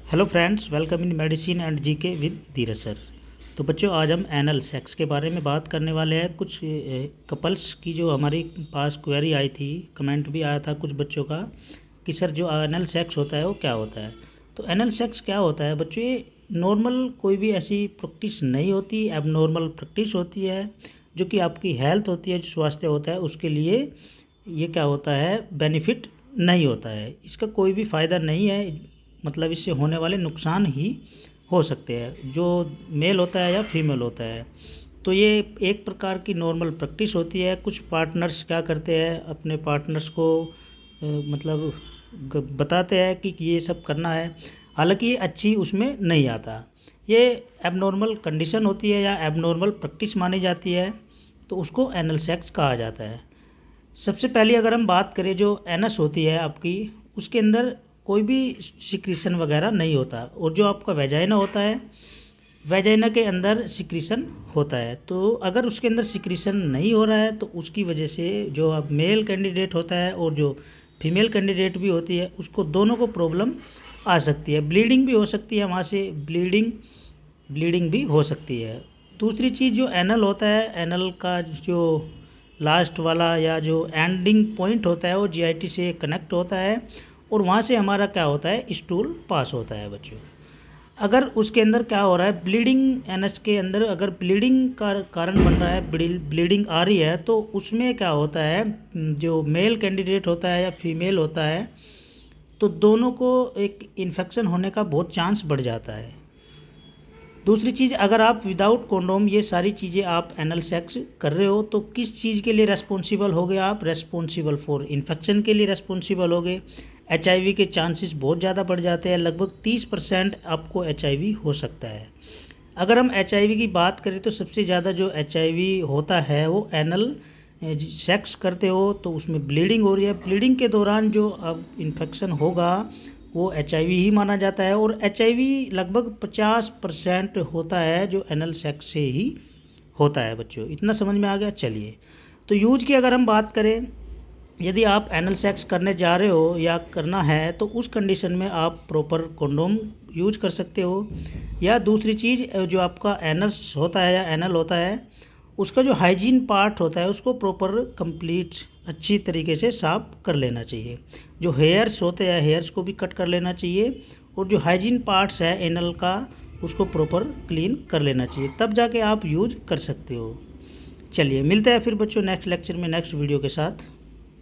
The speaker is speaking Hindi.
Hello friends, welcome in medicine and GK with Dheeraj sir. तो बच्चों, आज हम एनल सेक्स के बारे में बात करने वाले हैं। कुछ कपल्स की जो हमारी पास क्वेरी आई थी, कमेंट भी आया था कुछ बच्चों का कि सर जो एनल सेक्स होता है वो क्या होता है। तो एनल सेक्स क्या होता है बच्चों, ये नॉर्मल कोई भी ऐसी प्रैक्टिस नहीं होती, एबनॉर्मल प्रैक्टिस होती है जो कि आपकी हेल्थ होती है, जो स्वास्थ्य होता है उसके लिए ये क्या होता है, बेनिफिट नहीं होता है। इसका कोई भी फ़ायदा नहीं है, मतलब इससे होने वाले नुकसान ही हो सकते हैं, जो मेल होता है या फीमेल होता है। तो ये एक प्रकार की नॉर्मल प्रैक्टिस होती है। कुछ पार्टनर्स क्या करते हैं, अपने पार्टनर्स को मतलब बताते हैं कि ये सब करना है, हालांकि ये अच्छी उसमें नहीं आता। ये एबनॉर्मल कंडीशन होती है या एबनॉर्मल प्रैक्टिस मानी जाती है, तो उसको एनल सेक्स कहा जाता है। सबसे पहले अगर हम बात करें, जो एनस होती है आपकी, उसके अंदर कोई भी सिक्रीशन वगैरह नहीं होता, और जो आपका वेजाइना होता है, वेजाइना के अंदर सिक्रीशन होता है। तो अगर उसके अंदर सिक्रीशन नहीं हो रहा है तो उसकी वजह से जो अब मेल कैंडिडेट होता है और जो फीमेल कैंडिडेट भी होती है, उसको दोनों को प्रॉब्लम आ सकती है। ब्लीडिंग भी हो सकती है, वहाँ से ब्लीडिंग भी हो सकती है। दूसरी चीज़, जो एनल होता है, एनल का जो लास्ट वाला या जो एंडिंग पॉइंट होता है वो जीआईटी से कनेक्ट होता है, और वहाँ से हमारा क्या होता है, स्टूल पास होता है बच्चों। अगर उसके अंदर क्या हो रहा है, ब्लीडिंग, एनएस के अंदर अगर ब्लीडिंग का कारण बन रहा है, ब्लीडिंग आ रही है, तो उसमें क्या होता है, जो मेल कैंडिडेट होता है या फीमेल होता है, तो दोनों को एक इन्फेक्शन होने का बहुत चांस बढ़ जाता है। दूसरी चीज़, अगर आप विदाउट कॉन्डोम ये सारी चीज़ें आप एनल सेक्स कर रहे हो, तो किस चीज़ के लिए रेस्पॉन्सिबल होगे आप, रेस्पॉन्सिबल फॉर इन्फेक्शन के लिए रेस्पॉन्सिबल होगे। एचआईवी के चांसेस बहुत ज़्यादा बढ़ जाते हैं, लगभग 30% आपको एचआईवी हो सकता है। अगर हम एचआईवी की बात करें तो सबसे ज़्यादा जो एचआईवी होता है वो एनल सेक्स करते हो तो उसमें ब्लीडिंग हो रही है, ब्लीडिंग के दौरान जो अब इन्फेक्शन होगा वो एचआईवी ही माना जाता है। और एचआईवी लगभग 50% होता है जो एनल सेक्स से ही होता है बच्चों। इतना समझ में आ गया। चलिए, तो यूज की अगर हम बात करें, यदि आप एनल सेक्स करने जा रहे हो या करना है तो उस कंडीशन में आप प्रॉपर कंडोम यूज कर सकते हो। या दूसरी चीज़, जो आपका एनस होता है या एनल होता है, उसका जो हाइजीन पार्ट होता है उसको प्रॉपर कंप्लीट अच्छी तरीके से साफ कर लेना चाहिए। जो हेयर्स होते हैं, हेयर्स को भी कट कर लेना चाहिए, और जो हाइजीन पार्ट्स है एनल का, उसको प्रॉपर क्लीन कर लेना चाहिए, तब जाके आप यूज कर सकते हो। चलिए, मिलते हैं फिर बच्चों नेक्स्ट लेक्चर में नेक्स्ट वीडियो के साथ।